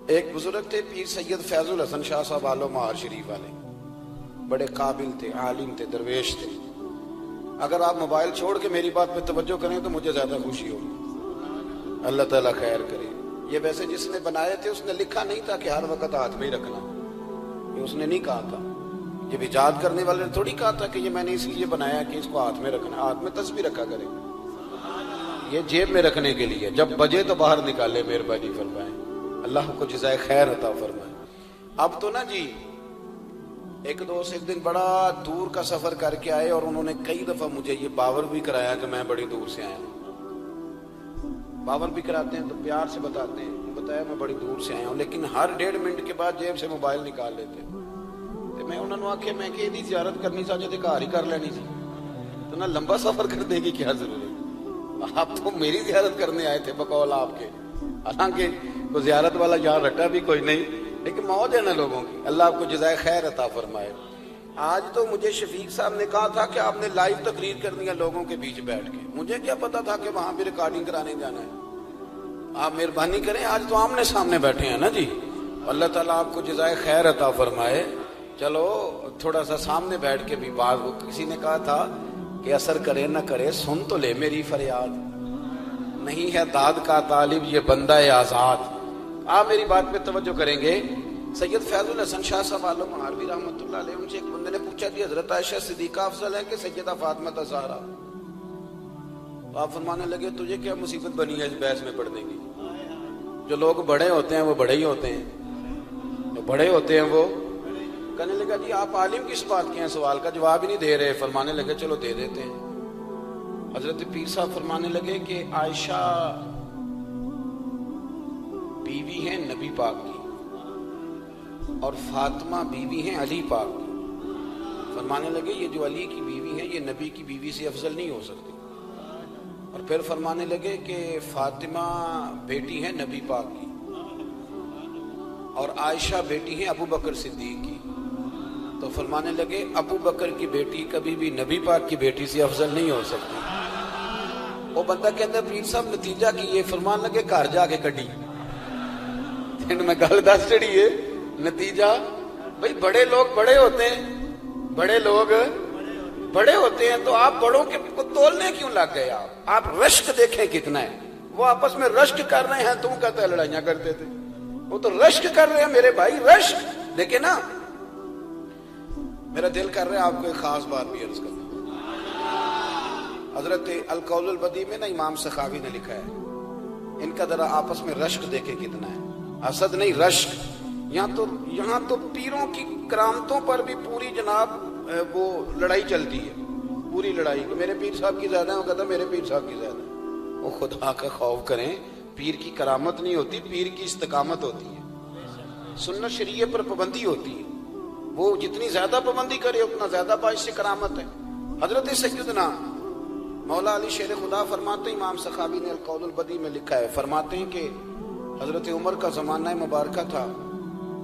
ایک بزرگ تھے پیر سید فیض الحسن شاہ صاحب آلو مہار شریف والے، بڑے قابل تھے، عالم تھے، درویش تھے۔ اگر آپ موبائل چھوڑ کے میری بات پہ توجہ کریں تو مجھے زیادہ خوشی ہوگی، اللہ تعالیٰ خیر کرے۔ یہ ویسے جس نے بنائے تھے اس نے لکھا نہیں تھا کہ ہر وقت ہاتھ میں ہی رکھنا، یہ اس نے نہیں کہا تھا۔ یہ ایجاد کرنے والے نے تھوڑی کہا تھا کہ یہ میں نے اس لیے بنایا کہ اس کو ہاتھ میں رکھنا، ہاتھ میں تسبیح رکھا کرے، یہ جیب میں رکھنے کے لیے، جب بجے تو باہر نکالے، مہربانی فرمائیں، اللہ کو جزائے خیر عطا فرمائے۔ اب تو نا جی ایک دوست ایک دن بڑا دور کا سفر کر کے آئے اور انہوں نے کئی دفعہ مجھے یہ باور بھی کرایا کہ میں بڑی دور سے آیا ہوں۔ باور بھی کراتے ہیں تو پیار سے بتاتے ہیں، بتایا میں بڑی دور سے آیا ہوں، لیکن ہر 1.5 منٹ کے بعد جیب سے موبائل نکال لیتے ہیں۔ تو میں انہوں نے آکھے میں کہ یہ زیارت کرنی چاہیے تھے، گھر ہی کر لینی سی، تو نہ لمبا سفر کرنے کی کیا ضرورت، آپ تو میری زیارت کرنے آئے تھے بقول آپ کے، حالانکہ وہ زیارت والا یہاں رٹا بھی کوئی نہیں، لیکن موج ہے نا لوگوں کی، اللہ آپ کو جزائے خیر عطا فرمائے۔ آج تو مجھے شفیق صاحب نے کہا تھا کہ آپ نے لائیو تقریر کرنی ہے لوگوں کے بیچ بیٹھ کے، مجھے کیا پتا تھا کہ وہاں بھی ریکارڈنگ کرانے جانا ہے۔ آپ مہربانی کریں، آج تو آمنے سامنے بیٹھے ہیں نا جی، اللہ تعالیٰ آپ کو جزائے خیر عطا فرمائے۔ چلو تھوڑا سا سامنے بیٹھ کے بھی بات، کسی نے کہا تھا کہ اثر کرے نہ کرے سن تو لے میری فریاد، نہیں ہے داد کا طالب یہ بندہ آزاد۔ آپ میری بات پہ توجہ کریں گے، سید فیض الحسن شاہ صاحب عالم مہاروی رحمۃ اللہ علیہ، ان سے ایک بندے نے پوچھا کہ حضرت عائشہ صدیقہ افضل ہے کہ سیدہ فاطمہ زہرا؟ آپ فرمانے لگے تجھے کیا مصیبت بنی ہے اس بحث میں پڑھنے کی، جو لوگ بڑے ہوتے ہیں وہ بڑے ہی ہوتے ہیں، جو بڑے ہوتے ہیں وہ۔ کہنے لگا جی آپ عالم کس بات کے ہیں، سوال کا جواب ہی نہیں دے رہے۔ فرمانے لگے چلو دے دیتے ہیں۔ حضرت پیر صاحب فرمانے لگے کہ عائشہ بیوی ہیں نبی پاک کی اور فاطمہ بیوی ہیں علی پاک کی۔ فرمانے لگے یہ جو علی کی بیوی ہے یہ نبی کی بیوی سے افضل نہیں ہو سکتی۔ اور پھر فرمانے لگے کہ فاطمہ بیٹی ہے نبی پاک کی اور عائشہ بیٹی ہیں ابو بکر صدیق کی۔ تو فرمانے لگے ابو بکر کی بیٹی کبھی بھی نبی پاک کی بیٹی سے افضل نہیں ہو سکتی۔ وہ بندہ کہتا ہے پیر صاحب نتیجہ کی یہ؟ فرمان لگے گھر جا کے کڈی تین میں گل دس چڑی ہے نتیجہ۔ بھئی بڑے لوگ بڑے ہوتے ہیں، بڑے لوگ بڑے ہوتے ہیں، تو آپ بڑوں کے کو تولنے کیوں لگ گئے؟ آپ رشک دیکھیں کتنا ہے، وہ آپس میں رشک کر رہے ہیں، تم کہتے ہیں لڑائیاں کرتے تھے، وہ تو رشک کر رہے ہیں میرے بھائی، رشک دیکھیں نا۔ میرا دل کر رہا ہے آپ کو ایک خاص بات بھی عرض کروں۔ حضرت القول البدیع میں نا امام سخاوی نے لکھا ہے، ان کا ذرا آپس میں رشک دیکھیں کتنا ہے، حسد نہیں رشک۔ یہاں تو پیروں کی کرامتوں پر بھی پوری جناب وہ لڑائی چلتی ہے، پوری لڑائی کہ میرے پیر صاحب کی زیادہ ہے، وہ کہتا ہے میرے پیر صاحب کی زیادہ ہے۔ وہ خدا کا خوف کریں، پیر کی کرامت نہیں ہوتی، پیر کی استقامت ہوتی ہے، سنت شریعہ پر پابندی ہوتی ہے، وہ جتنی زیادہ پابندی کرے اتنا زیادہ باعث سے کرامت ہے۔ حضرت سیدنا مولا علی شیر خدا فرماتے ہیں، امام سخاوی نے القول البدیع میں لکھا ہے، فرماتے ہیں کہ حضرت عمر کا زمانہ مبارکہ تھا،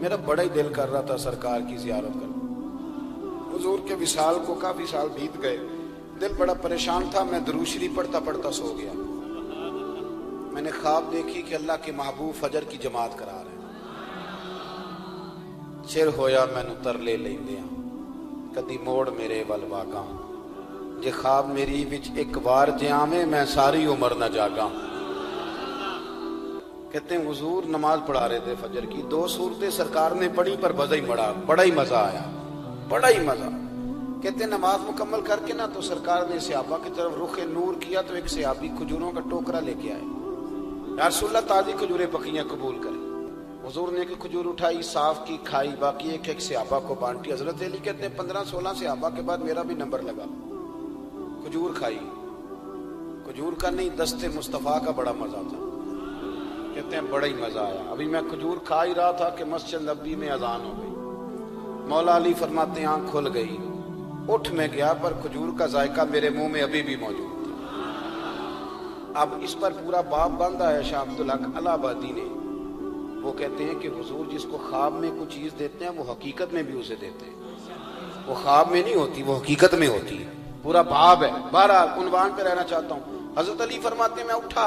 میرا بڑا ہی دل کر رہا تھا سرکار کی زیارت کرنا۔ حضور کے وصال کو کافی سال بیت گئے، دل بڑا پریشان تھا، میں درود شریف پڑھتا پڑھتا سو گیا۔ میں نے خواب دیکھی کہ اللہ کے محبوب فجر کی جماعت کرا رہے ہیں، چر ہویا مینوں ترلے لیندیاں کدی موڑ میرے ول واگاں، جے خواب میری وچ ایک بار جے آویں میں ساری عمر نہ جاگاں۔ کہتے ہیں حضور نماز پڑھا رہے تھے فجر کی، 2 سورتیں سرکار نے پڑھی پر بڑا ہی مزہ آیا، بڑا ہی مزہ۔ کہتے ہیں نماز مکمل کر کے نا تو سرکار نے صحابہ کی طرف رخ نور کیا تو ایک صحابی کھجوروں کا ٹوکرا لے کے آئے، یا رسول اللہ تازی کھجوریں پکیاں قبول کریں۔ حضور نے ایک کھجور اٹھائی، صاف کی، کھائی، باقی ایک ایک صحابہ کو بانٹی۔ حضرت علی کہتے ہیں 15-16 صحابہ کے بعد میرا بھی نمبر لگا، کھجور کھائی، کھجور کا نہیں دست مصطفیٰ کا بڑا مزہ تھا۔ کہتے ہیں بڑا ہی مزہ آیا، ابھی میں کھجور کھا ہی رہا تھا کہ مسجد نبوی میں اذان ہو گئی۔ مولا علی فرماتے ہیں آنکھ کھل گئی، اٹھ میں گیا پر کھجور کا ذائقہ میرے منہ میں ابھی بھی موجود تھا۔ اب اس پر پورا باب باندھا ہے شاہ عبدالحق الہ آبادی نے۔ وہ کہتے ہیں کہ حضور جس کو خواب میں کوئی چیز دیتے ہیں وہ حقیقت میں بھی اسے دیتے ہیں، وہ خواب میں نہیں ہوتی، وہ حقیقت میں ہوتی ہے، پورا باب ہے۔ بہرحال عنوان پہ رہنا چاہتا ہوں، حضرت علی فرماتے ہیں میں اٹھا،